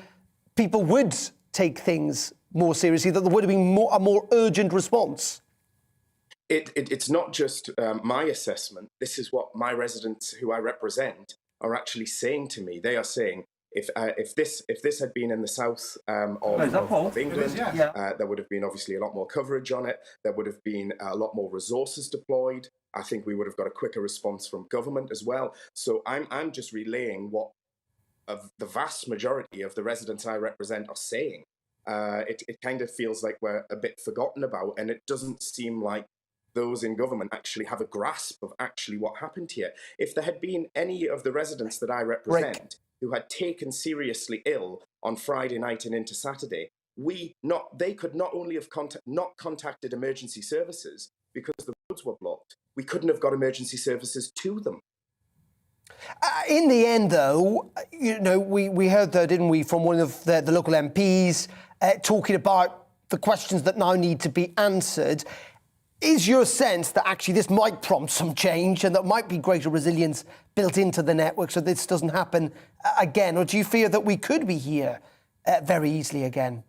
people would take things more seriously, that there would have been a more urgent response? It's not just my assessment. This is what my residents who I represent are actually saying to me. They are saying, if this had been in the south of England, there would have been obviously a lot more coverage on it. There would have been a lot more resources deployed. I think we would have got a quicker response from government as well. So I'm just relaying what the vast majority of the residents I represent are saying. It kind of feels like we're a bit forgotten about, and it doesn't seem like those in government actually have a grasp of actually what happened here. If there had been any of the residents that I represent who had taken seriously ill on Friday night and into Saturday, they could not only have not contacted emergency services because the roads roads were blocked. We couldn't have got emergency services to them. In the end, though, we heard, didn't we, from one of the local MPs talking about the questions that now need to be answered. Is your sense that actually this might prompt some change and that might be greater resilience built into the network so this doesn't happen again? Or do you fear that we could be here very easily again?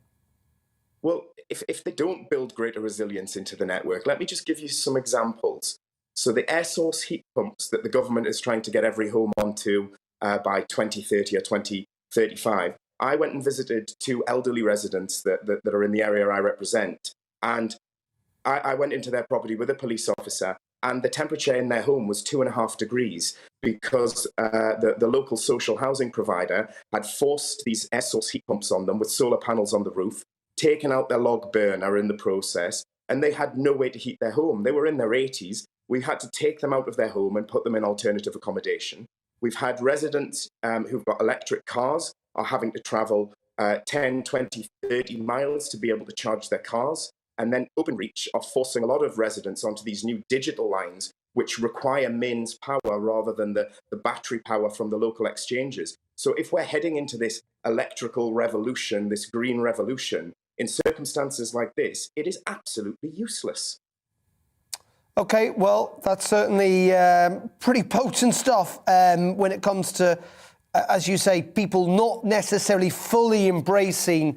Well, if they don't build greater resilience into the network, let me just give you some examples. So the air source heat pumps that the government is trying to get every home onto by 2030 or 2035, I went and visited 2 elderly residents that are in the area I represent. And I went into their property with a police officer, and the temperature in their home was 2.5 degrees because the local social housing provider had forced these air source heat pumps on them with solar panels on the roof, taken out their log burner in the process, and they had no way to heat their home. They were in their 80s. We had to take them out of their home and put them in alternative accommodation. We've had residents who've got electric cars are having to travel 10, 20, 30 miles to be able to charge their cars. And then Openreach are forcing a lot of residents onto these new digital lines, which require mains power rather than the battery power from the local exchanges. So if we're heading into this electrical revolution, this green revolution, in circumstances like this, it is absolutely useless. OK, well, that's certainly pretty potent stuff when it comes to, as you say, people not necessarily fully embracing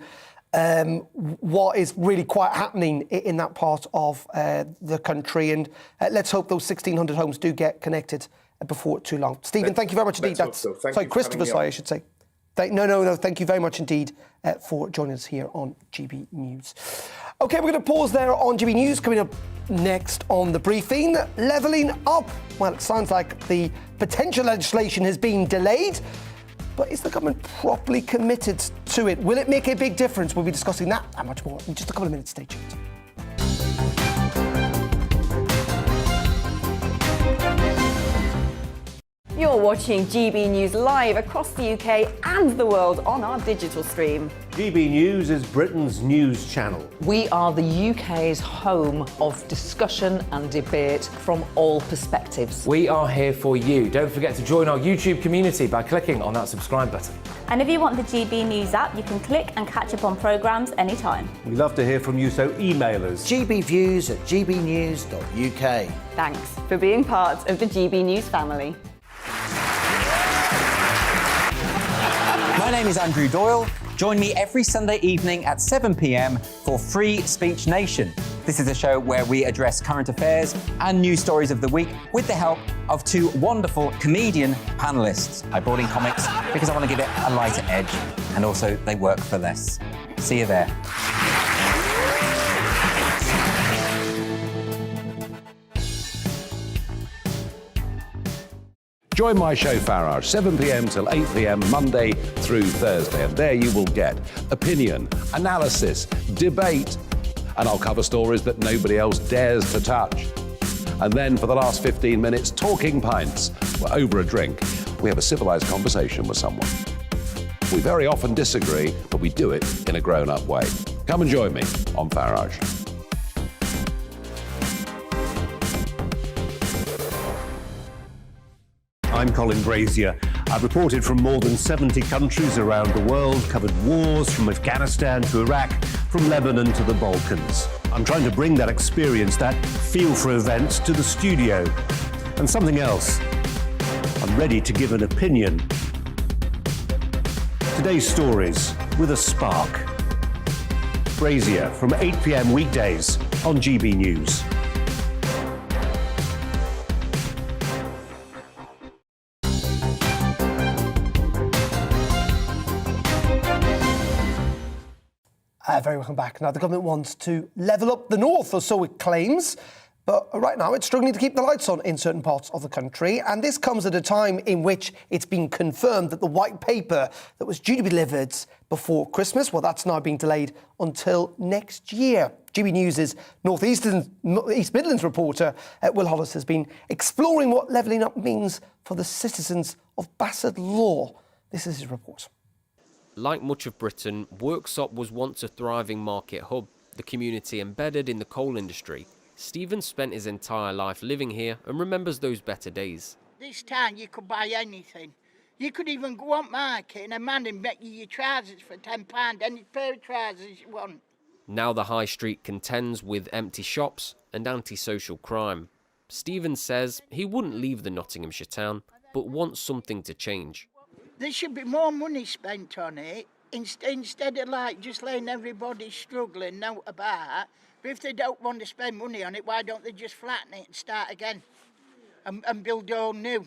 what is really quite happening in that part of the country. And let's hope those 1,600 homes do get connected before too long. Stephen, thank you very much indeed. Sorry, Christopher, I should say. No, thank you very much indeed for joining us here on GB News. OK, we're going to pause there on GB News. Coming up next on the briefing, levelling up. Well, it sounds like the potential legislation has been delayed. But is the government properly committed to it? Will it make a big difference? We'll be discussing that and much more in just a couple of minutes. Stay tuned. You're watching GB News live across the UK and the world on our digital stream. GB News is Britain's news channel. We are the UK's home of discussion and debate from all perspectives. We are here for you. Don't forget to join our YouTube community by clicking on that subscribe button. And if you want the GB News app, you can click and catch up on programmes anytime. We love to hear from you, so email us. gbviews@gbnews.uk. Thanks for being part of the GB News family. My name is Andrew Doyle. Join me every Sunday evening at 7 p.m. for Free Speech Nation. This is a show where we address current affairs and news stories of the week with the help of 2 wonderful comedian panellists. I brought in comics because I want to give it a lighter edge, and also they work for less. See you there. Join my show Farage, 7 p.m. till 8 p.m. Monday through Thursday. And there you will get opinion, analysis, debate, and I'll cover stories that nobody else dares to touch. And then for the last 15 minutes, talking pints. We're over a drink. We have a civilised conversation with someone. We very often disagree, but we do it in a grown-up way. Come and join me on Farage. I'm Colin Brazier. I've reported from more than 70 countries around the world, covered wars from Afghanistan to Iraq, from Lebanon to the Balkans. I'm trying to bring that experience, that feel for events, to the studio. And something else. I'm ready to give an opinion. Today's stories with a spark. Brazier from 8 p.m. weekdays on GB News. Very welcome back. Now, the government wants to level up the north, or so it claims. But right now, it's struggling to keep the lights on in certain parts of the country. And this comes at a time in which it's been confirmed that the white paper that was due to be delivered before Christmas, well, that's now being delayed until next year. GB News' East Midlands reporter, Will Hollis, has been exploring what levelling up means for the citizens of Bassetlaw. This is his report. Like much of Britain, Worksop was once a thriving market hub, the community embedded in the coal industry. Stephen spent his entire life living here and remembers those better days. This time you could buy anything. You could even go on market and a man and bet you your trousers for £10, any pair of trousers you want. Now the high street contends with empty shops and antisocial crime. Stephen says he wouldn't leave the Nottinghamshire town, but wants something to change. There should be more money spent on it, instead of like just letting everybody struggling out about. But if they don't want to spend money on it, why don't they just flatten it and start again and build all new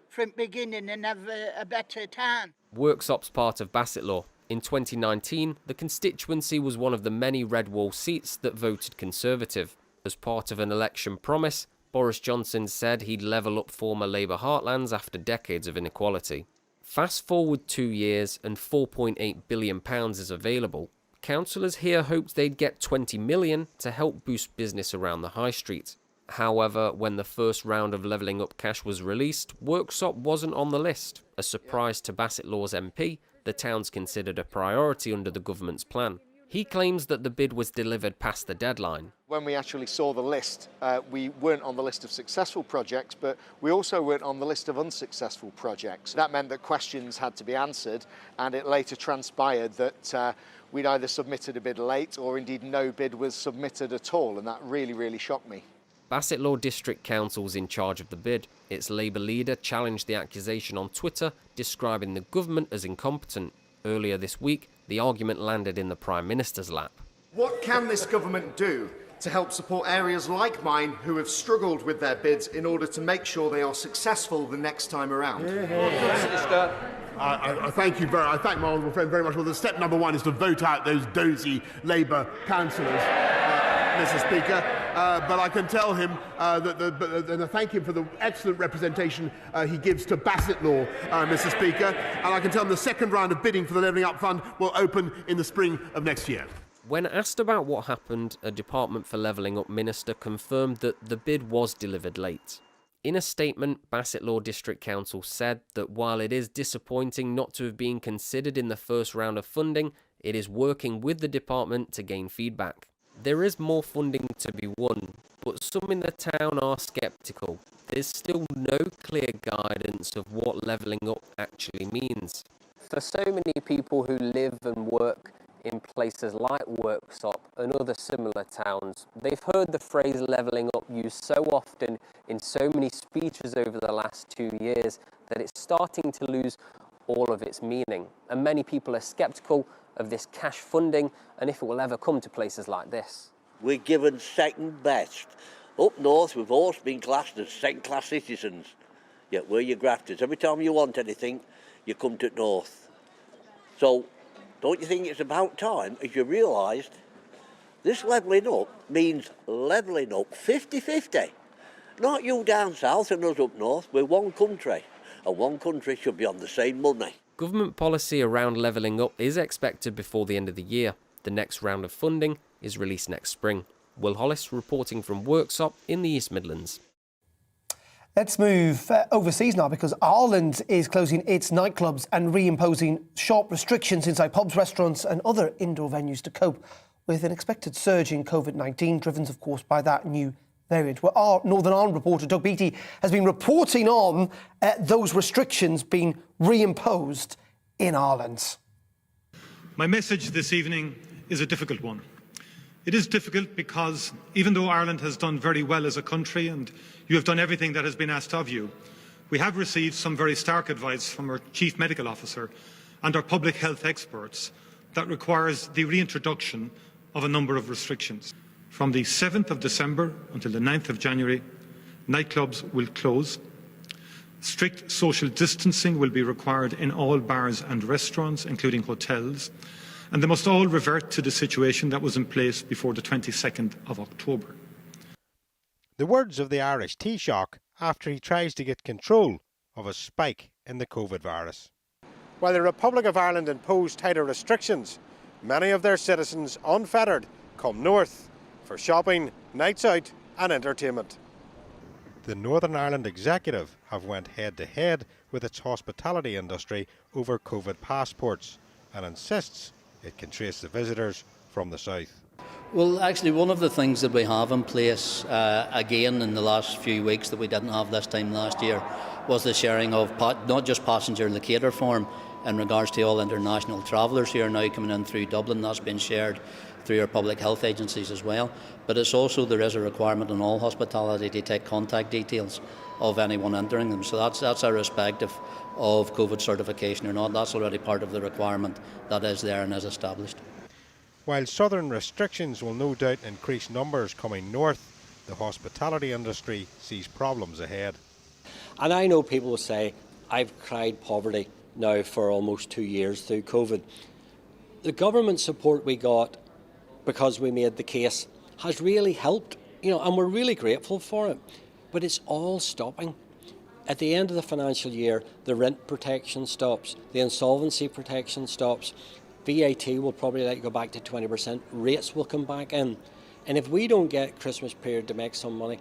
from the beginning and have a better town? Worksop's part of Bassetlaw. In 2019, the constituency was one of the many red wall seats that voted Conservative. As part of an election promise, Boris Johnson said he'd level up former Labour heartlands after decades of inequality. Fast forward 2 years and £4.8 billion is available. Councillors here hoped they'd get $20 million to help boost business around the high street. However, when the first round of levelling up cash was released, Worksop wasn't on the list. A surprise to Bassetlaw's MP, the town's considered a priority under the government's plan. He claims that the bid was delivered past the deadline. When we actually saw the list, we weren't on the list of successful projects, but we also weren't on the list of unsuccessful projects. That meant that questions had to be answered, and it later transpired that we'd either submitted a bid late or indeed no bid was submitted at all, and that really shocked me. Bassetlaw District Council's in charge of the bid. Its Labour leader challenged the accusation on Twitter, describing the government as incompetent. Earlier this week, the argument landed in the Prime Minister's lap. What can this government do to help support areas like mine who have struggled with their bids in order to make sure they are successful the next time around? I thank you I thank my honourable friend very much. Well, the step number one is to vote out those dozy Labour councillors, Mr. Speaker. But I can tell him and I thank him for the excellent representation he gives to Bassetlaw, Mr. Speaker. And I can tell him the second round of bidding for the Levelling Up Fund will open in the spring of next year. When asked about what happened, a Department for Levelling Up minister confirmed that the bid was delivered late. In a statement, Bassetlaw District Council said that while it is disappointing not to have been considered in the first round of funding, it is working with the department to gain feedback. There is more funding to be won, but some in the town are sceptical. There's still no clear guidance of what levelling up actually means. For so many people who live and work in places like Worksop and other similar towns, they've heard the phrase levelling up used so often in so many speeches over the last 2 years that it's starting to lose all of its meaning. And many people are sceptical of this cash funding and if it will ever come to places like this. We're given second best. Up north, we've always been classed as second-class citizens. Yet we're your grafters. Every time you want anything, you come to north. So, don't you think it's about time, as you realise, this levelling up means levelling up 50-50. Not you down south and us up north, we're one country. And one country should be on the same money. Government policy around levelling up is expected before the end of the year. The next round of funding is released next spring. Will Hollis reporting from Worksop in the East Midlands. Let's move overseas now because Ireland is closing its nightclubs and reimposing sharp restrictions inside pubs, restaurants and other indoor venues to cope with an expected surge in COVID-19, driven, of course, by that new variant. Well, our Northern Ireland reporter, Doug Beattie, has been reporting on those restrictions being reimposed in Ireland. My message this evening is a difficult one. It is difficult because even though Ireland has done very well as a country and you have done everything that has been asked of you, we have received some very stark advice from our Chief Medical Officer and our public health experts that requires the reintroduction of a number of restrictions. From the 7th of December until the 9th of January, nightclubs will close. Strict social distancing will be required in all bars and restaurants, including hotels, and they must all revert to the situation that was in place before the 22nd of October. The words of the Irish Taoiseach after he tries to get control of a spike in the COVID virus. While the Republic of Ireland imposed tighter restrictions, many of their citizens, unfettered, come north for shopping, nights out and entertainment. The Northern Ireland Executive have went head-to-head with its hospitality industry over COVID passports and insists it can trace the visitors from the south. Well, actually, one of the things that we have in place, again, in the last few weeks that we didn't have this time last year, was the sharing of not just passenger locator form in regards to all international travellers who are now coming in through Dublin. That's been shared through our public health agencies as well. But it's also, there is a requirement in all hospitality to take contact details of anyone entering them. So that's irrespective of COVID certification or not. That's already part of the requirement that is there and is established. While southern restrictions will no doubt increase numbers coming north, the hospitality industry sees problems ahead. And I know people will say, I've cried poverty now for almost 2 years through COVID. The government support we got because we made the case has really helped, and we're really grateful for it. But it's all stopping. At the end of the financial year, the rent protection stops, the insolvency protection stops, VAT will probably let you go back to 20%, rates will come back in. And if we don't get Christmas period to make some money,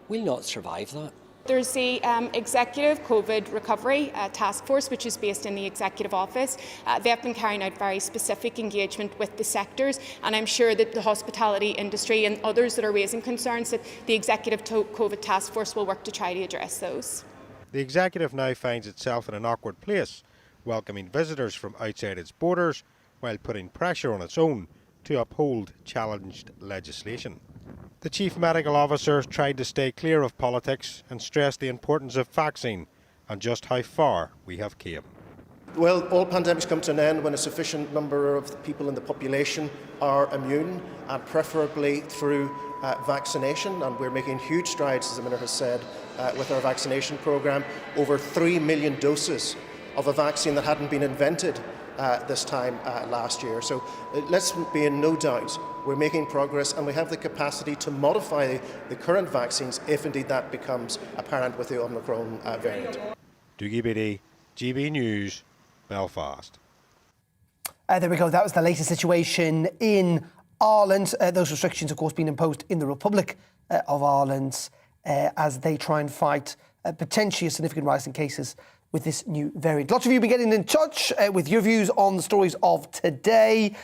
we'll not survive that. There's the Executive COVID Recovery Task Force, which is based in the Executive Office. They've been carrying out very specific engagement with the sectors, and I'm sure that the hospitality industry and others that are raising concerns that the Executive COVID Task Force will work to try to address those. The Executive now finds itself in an awkward place, welcoming visitors from outside its borders while putting pressure on its own to uphold challenged legislation. The Chief Medical Officer tried to stay clear of politics and stressed the importance of vaccine and just how far we have came. Well, all pandemics come to an end when a sufficient number of the people in the population are immune, and preferably through vaccination. And we're making huge strides, as the Minister has said, with our vaccination programme. Over 3 million doses of a vaccine that hadn't been invented this time last year. So let's be in no doubt we're making progress, and we have the capacity to modify the current vaccines if indeed that becomes apparent with the Omicron variant. Dougie Beattie, GB News, Belfast. There we go. That was the latest situation in Ireland. Those restrictions, of course, being imposed in the Republic of Ireland as they try and fight potentially a significant rise in cases with this new variant. Lots of you have been getting in touch with your views on the stories of today.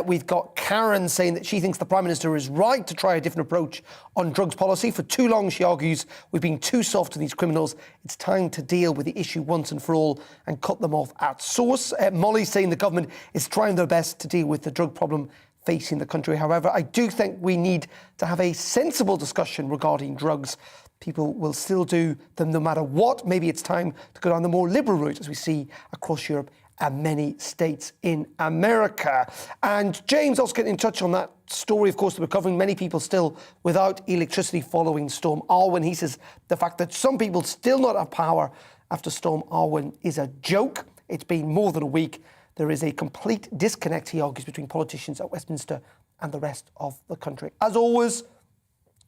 We've got Karen saying that she thinks the Prime Minister is right to try a different approach on drugs policy. For too long, she argues, we've been too soft to these criminals. It's time to deal with the issue once and for all and cut them off at source. Molly's saying the government is trying their best to deal with the drug problem facing the country. However, I do think we need to have a sensible discussion regarding drugs. People will still do them no matter what. Maybe it's time to go down the more liberal route, as we see across Europe and many states in America. And James also getting in touch on that story, of course, that we're covering. Many people still without electricity following Storm Arwen. He says the fact that some people still not have power after Storm Arwen is a joke. It's been more than a week. There is a complete disconnect, he argues, between politicians at Westminster and the rest of the country. As always,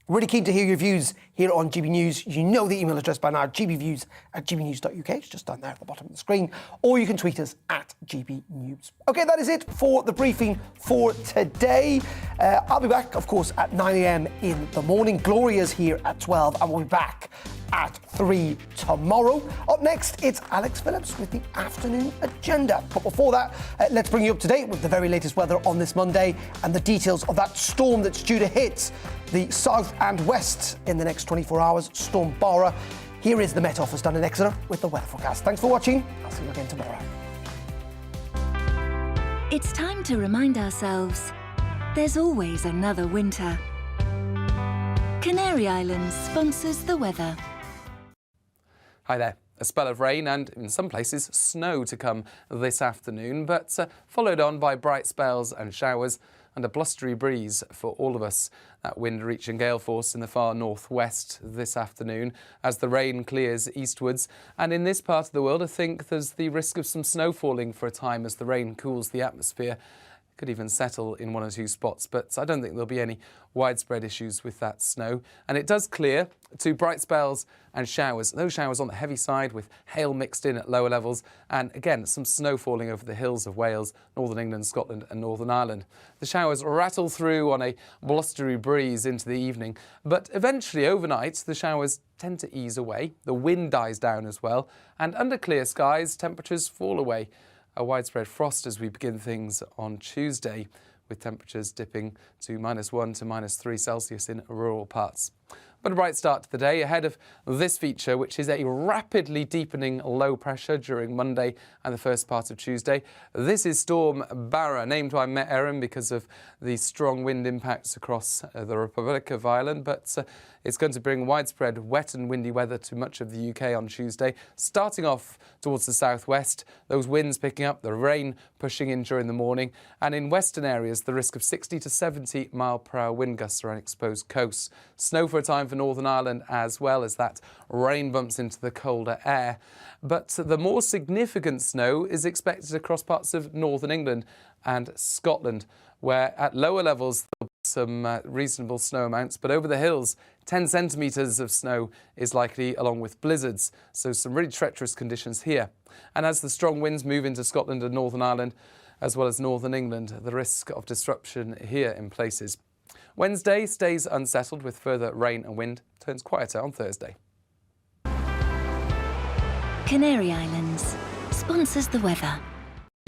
really keen to hear your views here on GB News. You know the email address by now, gbviews@gbnews.uk. It's just down there at the bottom of the screen. Or you can tweet us at GB News. OK, that is it for the briefing for today. I'll be back, of course, at 9 a.m. in the morning. Gloria's here at 12, and we'll be back at 3 tomorrow. Up next, it's Alex Phillips with the afternoon agenda. But before that, let's bring you up to date with the very latest weather on this Monday and the details of that storm that's due to hit the south and west in the next 24 hours, Storm Bara. Here is the Met Office down in Exeter with the weather forecast. Thanks for watching. I'll see you again tomorrow. It's time to remind ourselves there's always another winter. Canary Islands sponsors the weather. Hi there. A spell of rain and, in some places, snow to come this afternoon, but followed on by bright spells and showers and a blustery breeze for all of us. That wind reaching gale force in the far northwest this afternoon as the rain clears eastwards. And in this part of the world, I think there's the risk of some snow falling for a time as the rain cools the atmosphere. Could even settle in one or two spots, but I don't think there'll be any widespread issues with that snow. And it does clear to bright spells and showers. Those showers on the heavy side with hail mixed in at lower levels. And again, some snow falling over the hills of Wales, Northern England, Scotland and Northern Ireland. The showers rattle through on a blustery breeze into the evening. But eventually overnight, the showers tend to ease away. The wind dies down as well. And under clear skies, temperatures fall away. A widespread frost as we begin things on Tuesday, with temperatures dipping to -1 to -3 Celsius in rural parts. But a bright start to the day ahead of this feature, which is a rapidly deepening low pressure during Monday and the first part of Tuesday. This is Storm Barra, named by Met Erin because of the strong wind impacts across the Republic of Ireland, but it's going to bring widespread wet and windy weather to much of the UK on Tuesday, starting off towards the southwest, those winds picking up, the rain pushing in during the morning, and in western areas the risk of 60 to 70 mile-per-hour wind gusts around exposed coasts. Snow for a time for Northern Ireland as well as that rain bumps into the colder air. But the more significant snow is expected across parts of northern England and Scotland, where at lower levels there'll be some reasonable snow amounts, but over the hills 10 centimetres of snow is likely, along with blizzards, so some really treacherous conditions here. And as the strong winds move into Scotland and Northern Ireland as well as northern England, the risk of disruption here in places. Wednesday stays unsettled with further rain and wind, turns quieter on Thursday. Canary Islands sponsors the weather.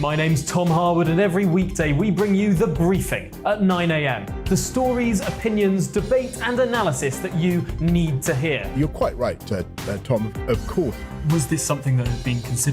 My name's Tom Harwood, and every weekday we bring you The Briefing at 9 a.m. The stories, opinions, debate and analysis that you need to hear. You're quite right, Tom, of course. Was this something that had been considered